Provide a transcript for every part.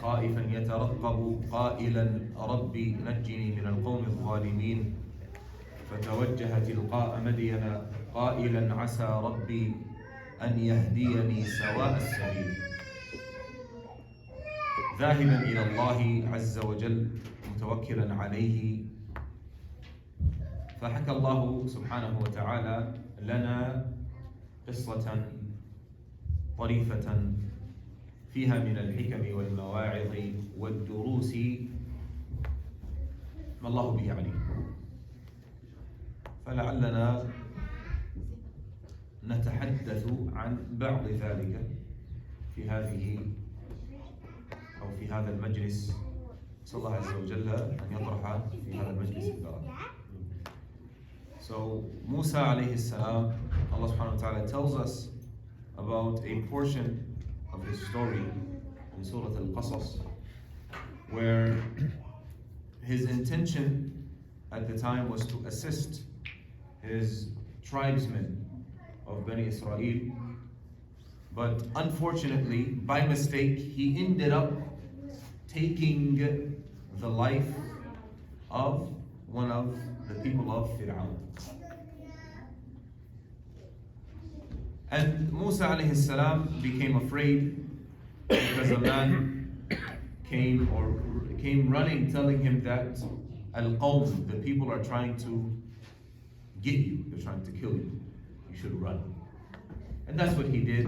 خائفا يترقب قائلا ربي نجني من القوم الظالمين فتوجه تلقاء مدين قائلا عسى ربي أن يهديني سواء السبيل ذاهبا إلى الله عز وجل متوكلا عليه. فحكى الله سبحانه وتعالى لنا قصة طريفة فيها من الحكم والمواعظ والدروس ما الله به عليم، فلعلنا نتحدث عن بعض ذلك في هذا المجلس. نسأل الله عز وجل أن يطرح في هذا المجلس البركة. So Musa alayhi salam, Allah subhanahu wa ta'ala tells us about a portion of his story in Surah Al-Qasas, where his intention at the time was to assist his tribesmen of Bani Israel, but unfortunately, by mistake, he ended up taking the life of one of the people of Fir'aun. And Musa alayhi salam became afraid because a man came running telling him that al-qawm, the people are trying to get you, they're trying to kill you, you should run. And that's what he did,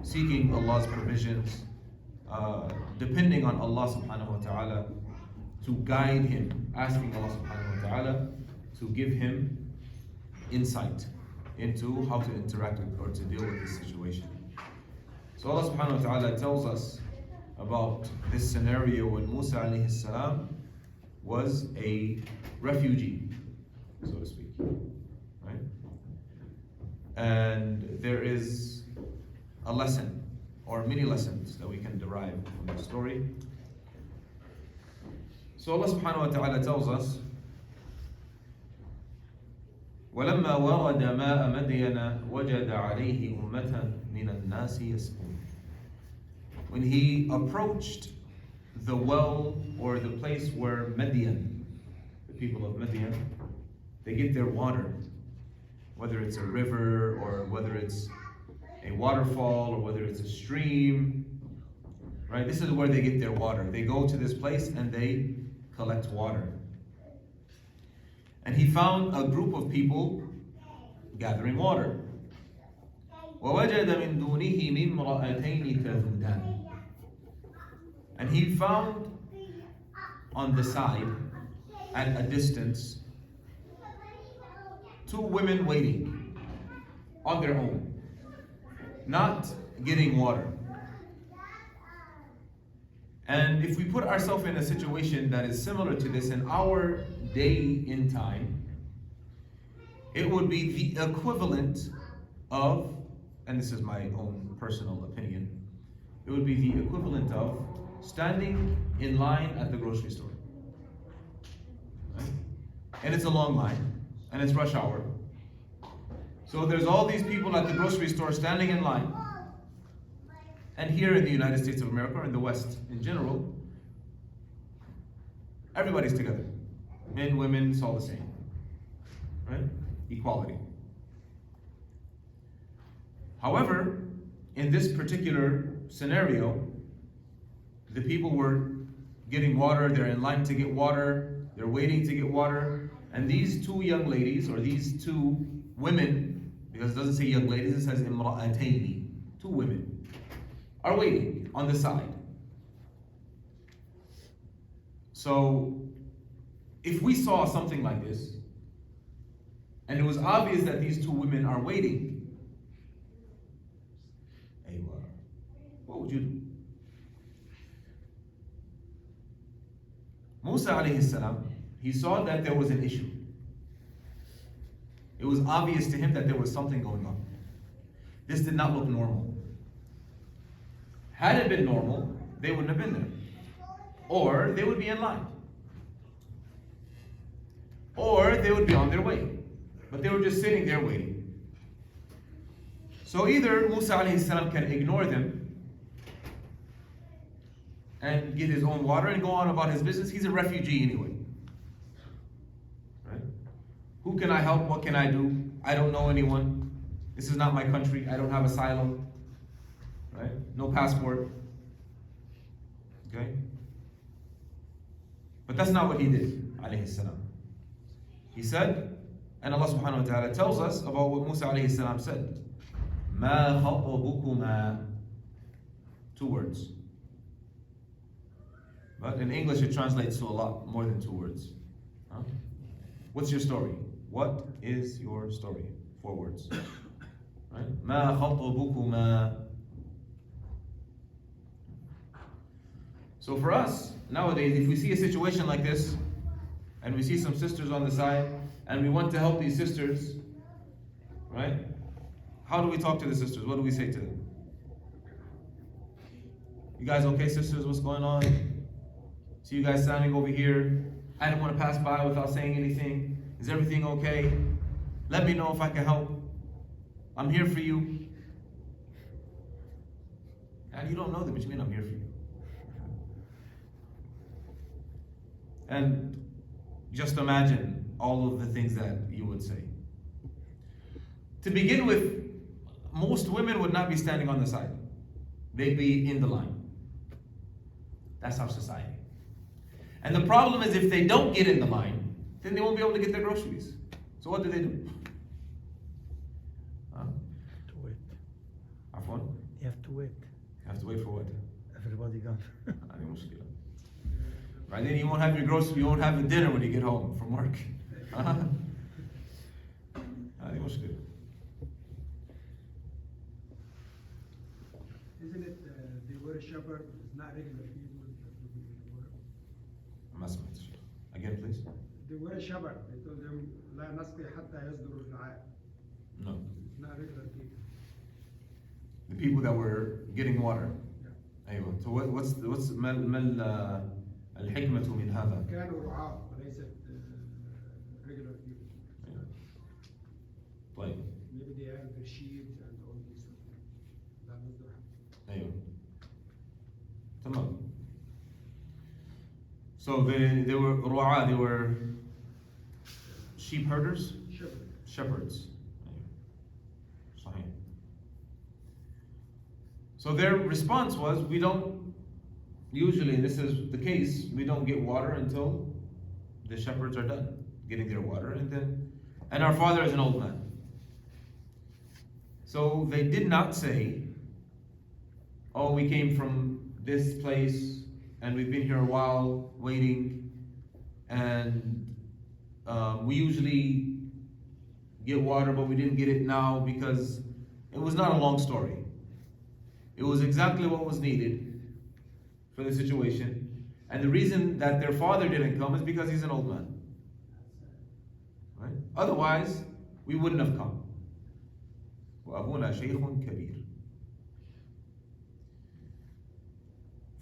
seeking Allah's provisions, depending on Allah subhanahu wa ta'ala to guide him, asking Allah subhanahu wa ta'ala to give him insight into how to interact with or to deal with this situation. So Allah subhanahu wa ta'ala tells us about this scenario when Musa alayhi salam was a refugee, so to speak, right? And there is a lesson or many lessons that we can derive from the story. So Allah subhanahu wa ta'ala tells us, وَلَمَّا وَرَدَ مَاءَ مَدْيَنَ وَجَدَ عَلَيْهِ أُمَّةً مِنَ النَّاسِ يَسْقُونَ. When he approached the well or the place where Madian, the people of Madian, they get their water, whether it's a river or whether it's a waterfall or whether it's a stream, right? This is where they get their water. They go to this place and they collect water. And he found a group of people gathering water. وَوَجَدَ مِن دُونِهِ مِنْ امْرَأَتَيْنِ تَذُودَانِ. And he found on the side, at a distance, two women waiting on their own, not getting water. And if we put ourselves in a situation that is similar to this in our day in time, it would be the equivalent of, and this is my own personal opinion, it would be the equivalent of standing in line at the grocery store. Right? And it's a long line, and it's rush hour. So there's all these people at the grocery store standing in line. And here in the United States of America, or in the West in general, everybody's together. Men, women, it's all the same. Right? Equality. However, in this particular scenario, the people were getting water, they're in line to get water, they're waiting to get water, and these two young ladies, or these two women, because it doesn't say young ladies, it says imra'atayni, two women, are waiting on the side. So, if we saw something like this, and it was obvious that these two women are waiting, what would you do? Musa alayhi salam, he saw that there was an issue. It was obvious to him that there was something going on. This did not look normal. Had it been normal, they wouldn't have been there. Or they would be in line. Or they would be on their way. But they were just sitting there waiting. So either Musa alayhi salam can ignore them and get his own water and go on about his business. He's a refugee anyway. Right? Who can I help? What can I do? I don't know anyone. This is not my country. I don't have asylum. Right? No passport. Okay? But that's not what he did, alayhi salam. He said, and Allah subhanahu wa ta'ala tells us about what Musa alayhi salam said. مَا خَطْبُكُمَا. 2 words. But in English it translates to a lot more than 2 words. Huh? What's your story? What is your story? 4 words. Right? مَا خَطْبُكُمَا. So for us, nowadays, if we see a situation like this, and we see some sisters on the side, and we want to help these sisters, right? How do we talk to the sisters? What do we say to them? You guys okay, sisters? What's going on? See you guys standing over here. I didn't want to pass by without saying anything. Is everything okay? Let me know if I can help. I'm here for you. And you don't know them, but you mean I'm here for you. And just imagine all of the things that you would say. To begin with, most women would not be standing on the side. They'd be in the line. That's our society. And the problem is, if they don't get in the line, then they won't be able to get their groceries. So what do? Huh? To wait. Afwan? You have to wait. You have to wait for what? Everybody gone. Right, then you won't have your groceries, you won't have a dinner when you get home from work. Isn't it they were a shepherd, it's not regular people that would be in the water. Again, please. They were a shepherd, they told them لا نسقي حتى يصدر الرعاء. No. It's not regular people. The people that were getting water. Yeah. أيوة. So what's ما الحكمة من هذا؟ كانوا رعاة وليست regular people. طيب. Maybe they have the sheep and all these things. لا نصدر. أيوة. تمام. So they were ru'a, they were sheep herders? Shepherds. صحيح. So their response was, we don't, usually, and this is the case, we don't get water until the shepherds are done getting their water, and our father is an old man. So they did not say, oh, we came from this place and we've been here a while waiting, and we usually get water, but we didn't get it now, because it was not a long story. It was exactly what was needed for the situation. And the reason that their father didn't come is because he's an old man. Right? Otherwise, we wouldn't have come. وأبونا شيخ كبير.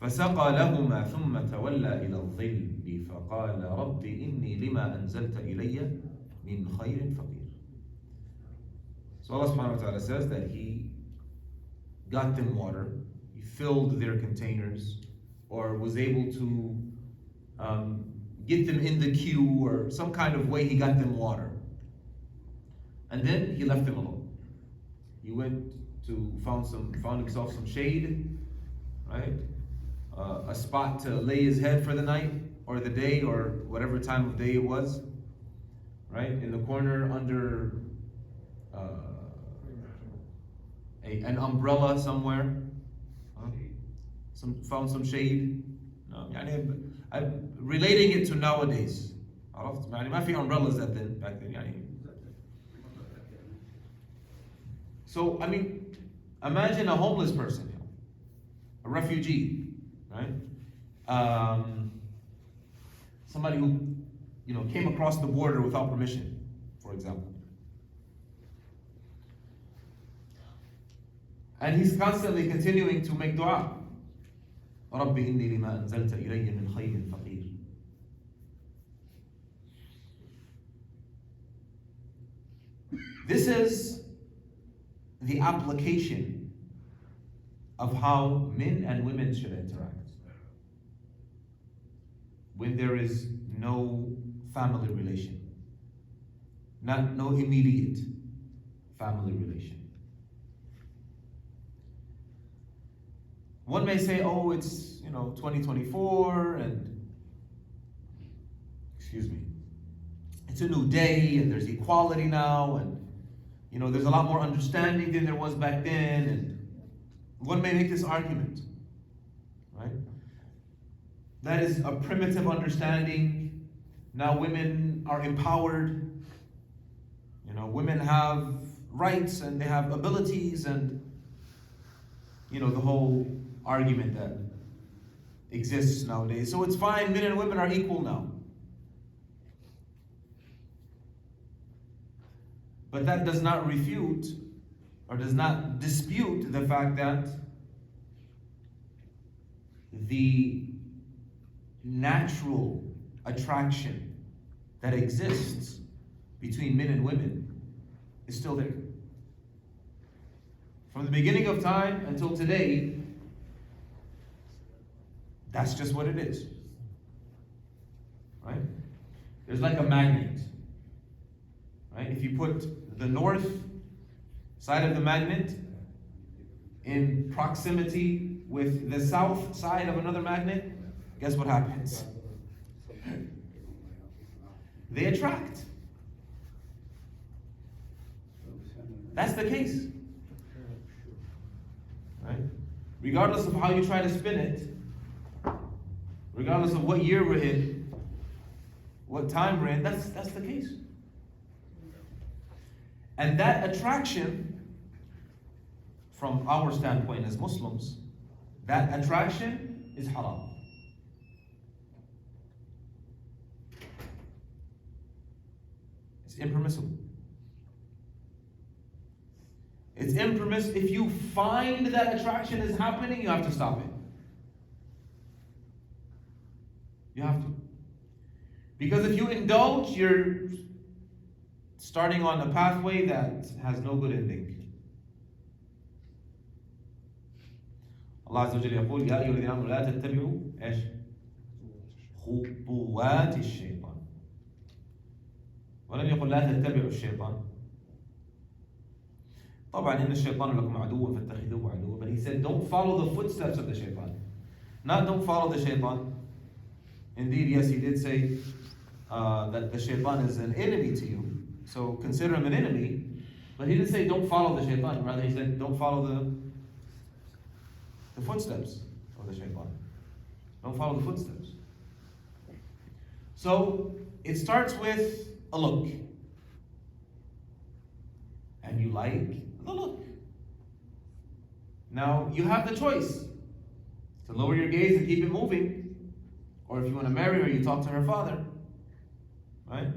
فسقى لهما ثم تولى إلى الظل فقال رب إني لما أنزلت إلي من خير فقير. So Allah subhanahu wa ta'ala says that He got them water, He filled their containers, or was able to get them in the queue, or some kind of way He got them water. And then He left them alone. He went to found himself some shade, right? A spot to lay his head for the night or the day or whatever time of day it was, right? In the corner under an umbrella somewhere. Found some shade. I'm relating it to nowadays. ما في umbrellas back then. So, I mean, imagine a homeless person, a refugee, right? Somebody who, came across the border without permission, for example. And he's constantly continuing to make dua. رَبِّ إِنِّي لِمَا أَنزَلْتَ إِلَيَّ مِنْ خَيْرٍ فَقِيرٍ. This is the application of how men and women should interact. when there is no family relation, no immediate family relation. One may say, oh, it's 2024 and it's a new day and there's equality now and there's a lot more understanding than there was back then, and one may make this argument, right? That is a primitive understanding. Now women are empowered. Women have rights and they have abilities, and the whole argument that exists nowadays. So it's fine, men and women are equal now. But that does not refute or does not dispute the fact that the natural attraction that exists between men and women is still there. From the beginning of time until today, that's just what it is. Right? There's like a magnet. Right? If you put the north side of the magnet in proximity with the south side of another magnet, guess what happens? They attract. That's the case. Right? Regardless of how you try to spin it, regardless of what year we're in, what time we're in, that's the case. And that attraction, from our standpoint as Muslims, that attraction is haram. It's impermissible. It's impermissible. If you find that attraction is happening, you have to stop it. You have to. Because if you indulge, you're starting on a pathway that has no good ending. Allah Azza wa Jalla يقول يا أيها الذين آمنوا لا تتبعوا إيش؟ خطوات الشيطان. ولم يقل لا تتبعوا الشيطان. طبعا إن الشيطان لكم عدو فاتخذوه عدوا. But he said, don't follow the footsteps of the shaitan. Not don't follow the shaitan. Indeed, yes, he did say that the shaitan is an enemy to you. So consider him an enemy. But he didn't say don't follow the shaitan. Rather, he said don't follow the footsteps of the shaitan. Don't follow the footsteps. So it starts with a look. And you like the look. Now you have the choice to lower your gaze and keep it moving, or if you want to marry her, you talk to her father, right?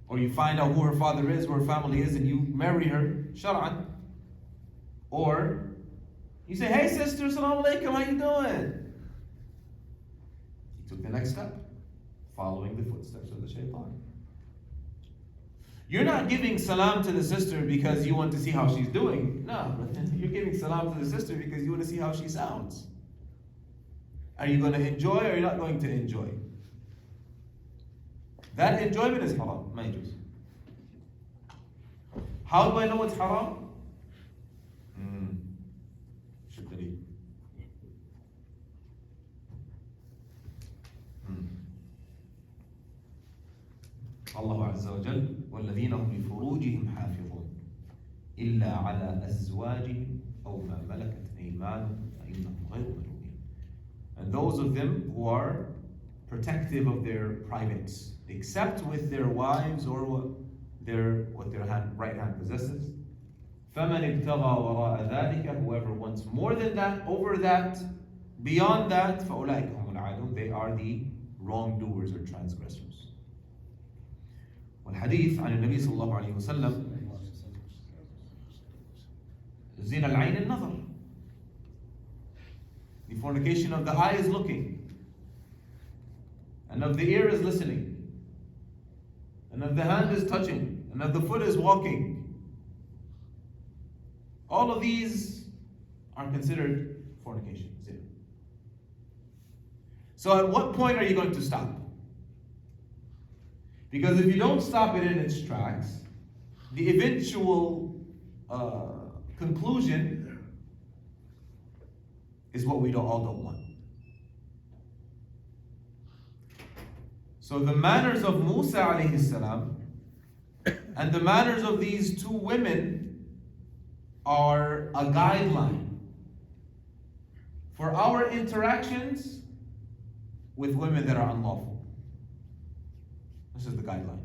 Or you find out who her father is, who her family is, and you marry her, shar'an. Or you say, hey sister, assalamu alaikum, how you doing? He took the next step, following the footsteps of the shaitan. You're not giving salam to the sister because you want to see how she's doing. No, you're giving salam to the sister because you want to see how she sounds. Are you going to enjoy or are you not going to enjoy? That enjoyment is haram, majors. How do I know it's haram? الله عز وجل والذين هم لفروجهم حافظون إلا على أزواجهم أو ما ملكت أيمانهم فإنهم غير ملومين. And those of them who are protective of their privates, except with their wives or what their right hand possesses. فَمَنِ ابْتَغَى وَرَاءَ ذَلِكَ, whoever wants more than that, over that, beyond that, فَأُولَٰئِكَ هُمُ الْعَادُونَ, they are the wrongdoers or transgressors. والحديث عن النبي صلى الله عليه وسلم زِنَ الْعَيْنِ النَّظَرِ, the fornication of the eye is looking, and of the ear is listening, and of the hand is touching, and of the foot is walking. All of these are considered fornication, zina. So at what point are you going to stop? Because if you don't stop it in its tracks, the eventual conclusion is what we all don't want. So the manners of Musa alayhi salam and the manners of these two women are a guideline for our interactions with women that are unlawful. This is the guideline.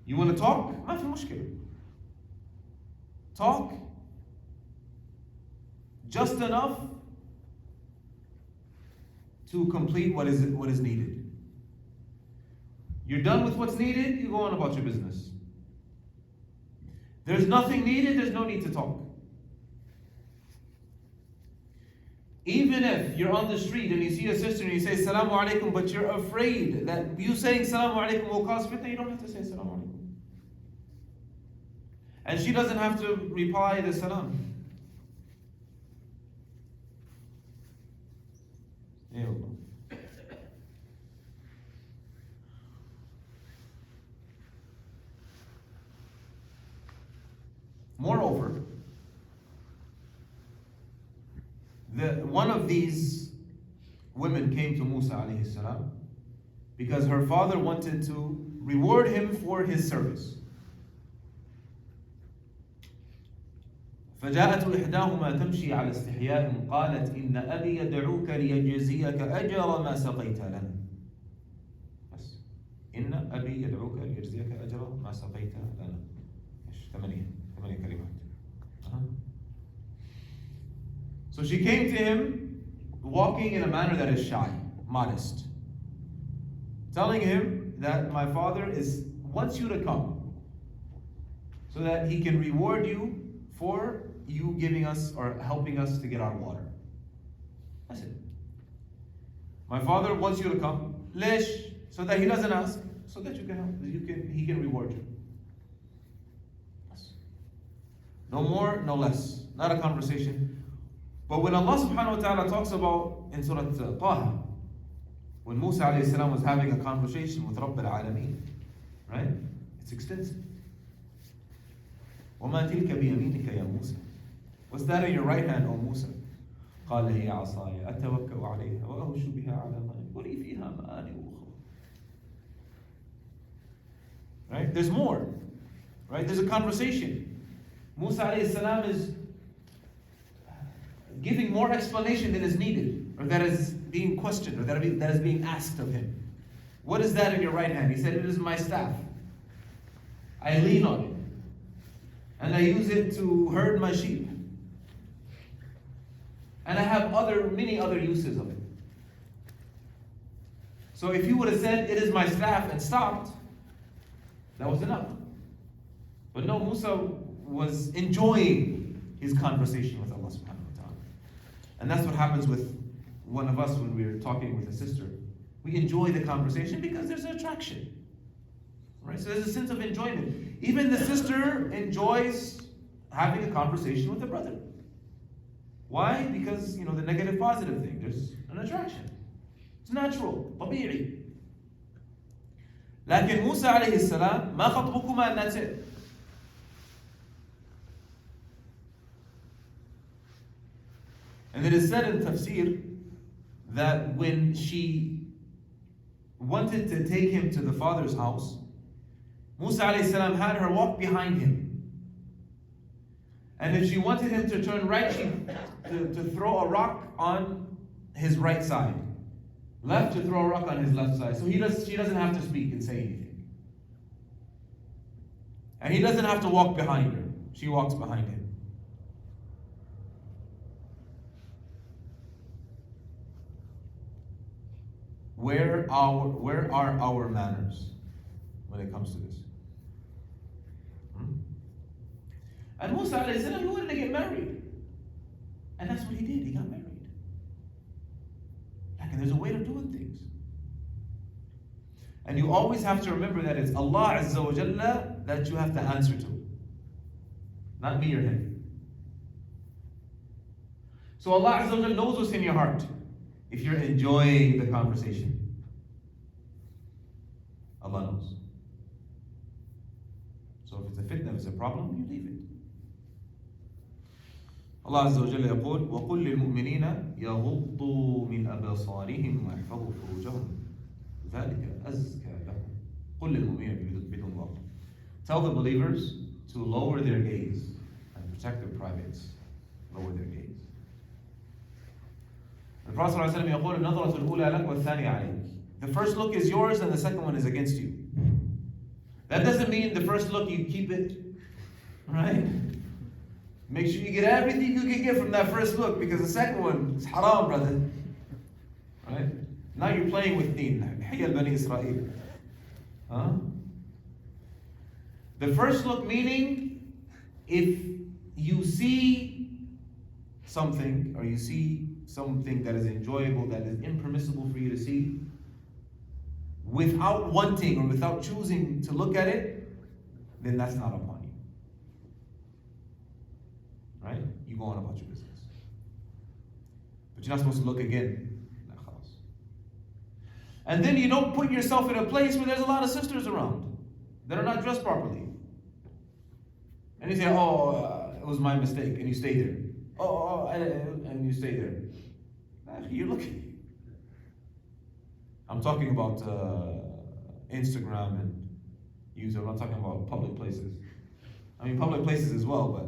You want to talk? ما في مشكلة. Talk just enough to complete what is needed. You're done with what's needed, you go on about your business. There's nothing needed, there's no need to talk. Even if you're on the street and you see a sister and you say Salamu Alaikum, but you're afraid that you saying Salamu Alaikum will cause fitna, you don't have to say Salamu Alaikum. And she doesn't have to reply the salam. Ya Allah. Moreover, one of these women came to Musa alayhi salam because her father wanted to reward him for his service. فجاءت إحداهما تمشي على استحياء قالت إن أبي يدعوك ليجزيك أجر ما سقيت لنا. بس إن أبي يدعوك ليجزيك أجر ما سقيت لنا. ثمانية كلمات. So she came to him walking in a manner that is shy, modest, telling him that my father wants you to come so that he can reward you for you giving us or helping us to get our water. That's it. My father wants you to come. Lesh, so that he doesn't ask, so that you can help, he can reward you. Yes. No more, no less. Not a conversation. But when Allah subhanahu wa ta'ala talks about in Surah Taha, when Musa alayhi salam was having a conversation with Rabb al-Alameen, right? It's extensive. وَمَا تِلْكَ بِيَمِينِكَ يَا مُوسَى. What's that in your right hand, O Musa? قال هي عصاي أتوكأ عليها وأهش بها على غنمي ولي فيها مآرب أخرى. Right? There's more. Right? There's a conversation. Musa alayhi salam is giving more explanation than is needed, or that is being questioned, or that is being asked of him. What is that in your right hand? He said, it is my staff. I lean on it, and I use it to herd my sheep. And I have many other uses of it. So if you would have said, it is my staff, and stopped, that was enough. But no, Musa was enjoying his conversation with Allah subhanahu wa ta'ala. And that's what happens with one of us when we're talking with a sister. We enjoy the conversation because there's an attraction. Right? So there's a sense of enjoyment. Even the sister enjoys having a conversation with the brother. Why? Because, the negative positive thing, there's an attraction. It's natural, طبيعي. لكن Musa alayhi salam, ما خطبكما, and that's it. And it is said in tafsir that when she wanted to take him to the father's house, Musa alayhi salam had her walk behind him. And if she wanted him to turn right, to throw a rock on his right side. Left, to throw a rock on his left side. So she doesn't have to speak and say anything. And he doesn't have to walk behind her. She walks behind him. Where are our manners when it comes to this? And Musa alayhi salam, he wanted to get married. And that's what he did, he got married. And there's a way of doing things. And you always have to remember that it's Allah Azza wa Jalla that you have to answer to. Not me or him. So Allah Azza wa Jalla knows what's in your heart. If you're enjoying the conversation, Allah knows. So if it's a fitna, if it's a problem, you leave it. Allah Azza wa Jalla يقول وَقُلْ لِلْمُؤْمِنِينَ يَغُضُّوا مِنْ أَبْصَارِهِمْ وَيَحْفَظُوا فُرُوجَهُمْ ذَلِكَ أَزْكَى لَهُمْ قُلْ لِلْمُؤْمِنِينَ بِدُونِ اللَّهِ. Tell the believers to lower their gaze and protect their privates. Lower their gaze. The Prophet ﷺ يقول النظرة الأولى لك والثانية عليك. The first look is yours and the second one is against you. That doesn't mean the first look you keep it, right? Make sure you get everything you can get from that first look, because the second one is haram, brother. Right? Now you're playing with deen. Hayya Bani Israel. Huh? The first look meaning, if you see something, or you see something that is enjoyable, that is impermissible for you to see, without wanting or without choosing to look at it, then that's not upon you. Right? You go on about your business. But you're not supposed to look again. And then you don't put yourself in a place where there's a lot of sisters around that are not dressed properly. And you say, oh, it was my mistake, and you stay there. And you stay there. You're looking. I'm talking about Instagram and YouTube. I'm not talking about public places. I mean, public places as well, but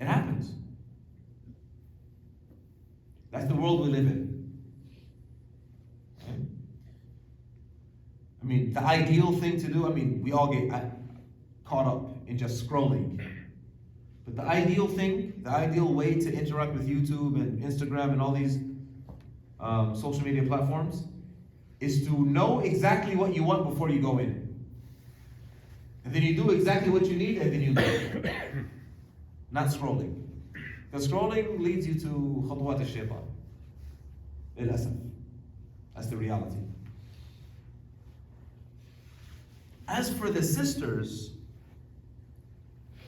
it happens. That's the world we live in. Okay? I mean, the ideal thing to do, I mean, we all get caught up in just scrolling. But the ideal thing, the ideal way to interact with YouTube and Instagram and all these social media platforms is to know exactly what you want before you go in. And then you do exactly what you need and then you go. Not scrolling. Because scrolling leads you to خطوات الشيطان. للأسف. That's the reality. As for the sisters,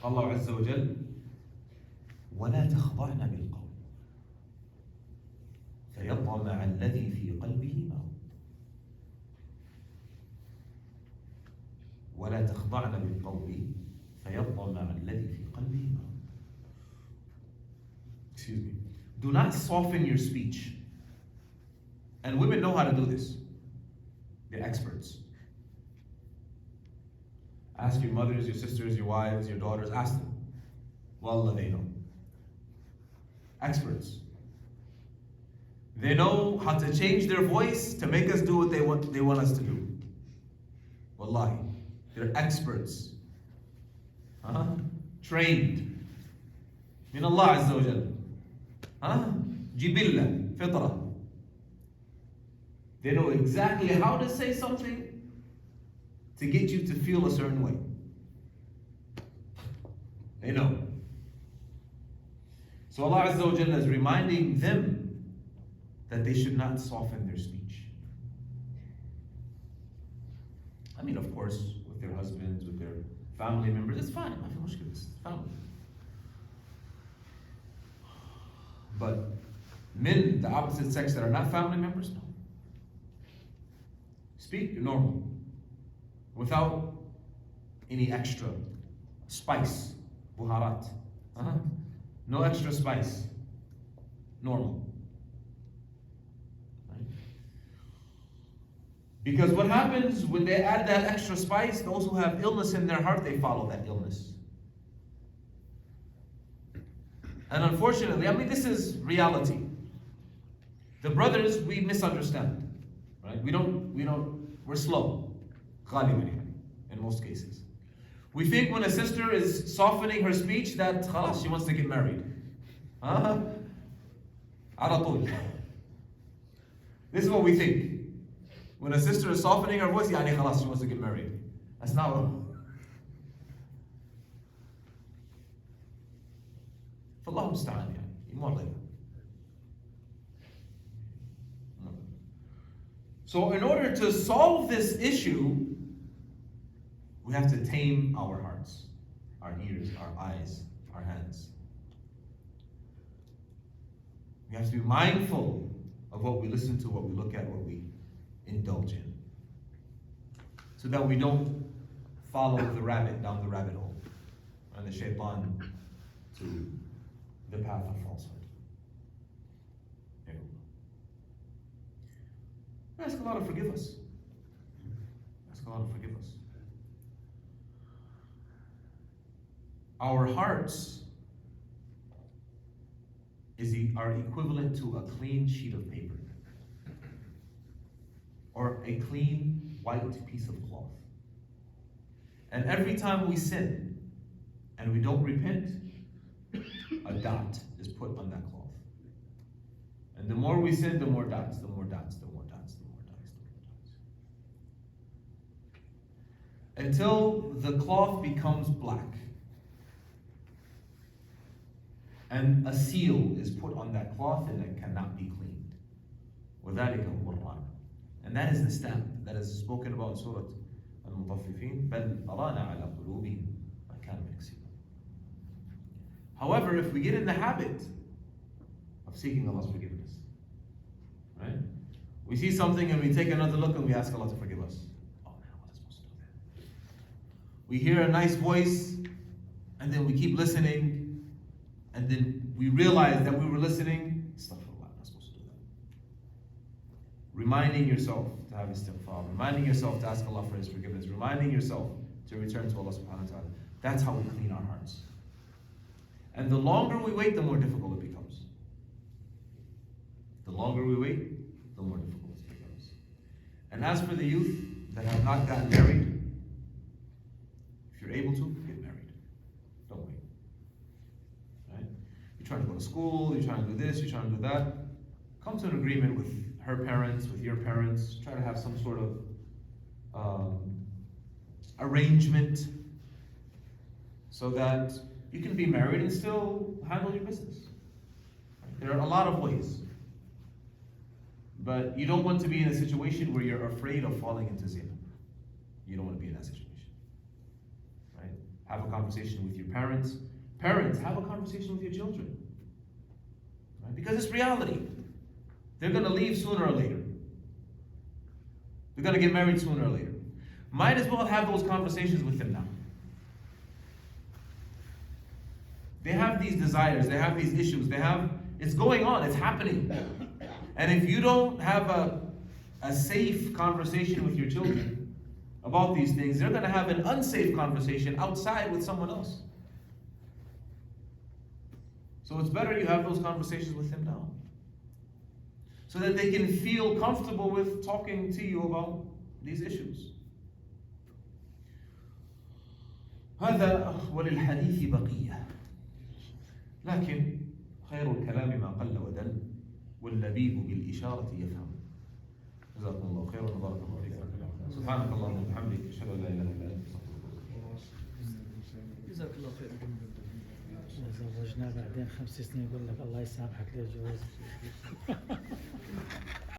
Allah Azza wa Jal, وَلَا تَخْضَعْنَ بِالْقَوْلِ فَيَطْمَعَ الَّذِي فِي قَلْبِهِ مَرَضٌ وَلَا تَخْضَعْنَ بِالْقَوْلِ فَيَطْمَعَ الَّذِي فِي قَلْبِهِ مَرَضٌ. Excuse me. Do not soften your speech. And women know how to do this. They're experts. Ask your mothers, your sisters, your wives, your daughters, ask them. Wallah, they know. Experts. They know how to change their voice to make us do what they want us to do. Wallahi. They're experts. Trained. Min Allah Azza wa Jal. Jibilla, fitra. They know exactly how to say something to get you to feel a certain way. They know. So Allah Azza wa Jalla is reminding them that they should not soften their speech. I mean, of course, with their husbands, with their family members, it's fine. I feel mushkil, it's family. But men, the opposite sex that are not family members, no. Speak normal, without any extra spice, buharat. No extra spice, normal. Right? Because what happens when they add that extra spice, those who have illness in their heart, they follow that illness. And unfortunately, I mean, this is reality. The brothers, we misunderstand, right? We're slow, in most cases. We think when a sister is softening her speech that khalas, she wants to get married. على طول. This is what we think. When a sister is softening her voice, يعني خلاص, she wants to get married. That's not what. فالله المستعان يعني يمر. So in order to solve this issue, we have to tame our hearts, our ears, our eyes, our hands. We have to be mindful of what we listen to, what we look at, what we indulge in. So that we don't follow the rabbit down the rabbit hole and the shaitan to the path of falsehood. Ask Allah to forgive us. Ask Allah to forgive us. Our hearts are equivalent to a clean sheet of paper or a clean white piece of cloth. And every time we sin and we don't repent, a dot is put on that cloth. And the more we sin, the more dots, the more dots, the more dots, the more dots, the more dots. Until the cloth becomes black. And a seal is put on that cloth and it cannot be cleaned. وَذَلِكَ هُوَ الرَّانَ. And that is the stamp that is spoken about in Surah Al-Mutaffifin. بَلْ أَرَانَ عَلَى قُلُوبِهِمْ مَا كَانُوا يَكْسِبُونَ. However, if we get in the habit of seeking Allah's forgiveness, right? We see something and we take another look and we ask Allah to forgive us. Oh man, I wasn't supposed to do that. We hear a nice voice and then we keep listening and then we realize that we were listening. Astaghfirullah, I'm not supposed to do that. Reminding yourself to have istighfar, reminding yourself to ask Allah for His forgiveness, reminding yourself to return to Allah subhanahu wa ta'ala. That's how we clean our hearts. And the longer we wait, the more difficult it becomes. The longer we wait, the more difficult it becomes. And as for the youth that have not gotten married, if you're able to, get married. Don't wait. Right? You're trying to go to school, you're trying to do this, you're trying to do that. Come to an agreement with her parents, with your parents. Try to have some sort of arrangement so that you can be married and still handle your business. There are a lot of ways. But you don't want to be in a situation where you're afraid of falling into zina. You don't want to be in that situation. Right? Have a conversation with your parents. Parents, have a conversation with your children. Right? Because it's reality. They're going to leave sooner or later. They're going to get married sooner or later. Might as well have those conversations with them now. They have these desires, they have these issues, it's going on, it's happening. And if you don't have a safe conversation with your children about these things, they're going to have an unsafe conversation outside with someone else. So it's better you have those conversations with them now, so that they can feel comfortable with talking to you about these issues. هذا وللحديث بقية لكن خير الكلام ما قل ودل واللبيب بالإشارة يفهم. جزاكم الله خيرا وبارك الله فيكم. سبحانك اللهم وبحمدك أشهد أن لا إله إلا أنت جزاك الله خير. تزوجنا بعدين 5 سنين يقول لك الله يسامحك ليه جوزك.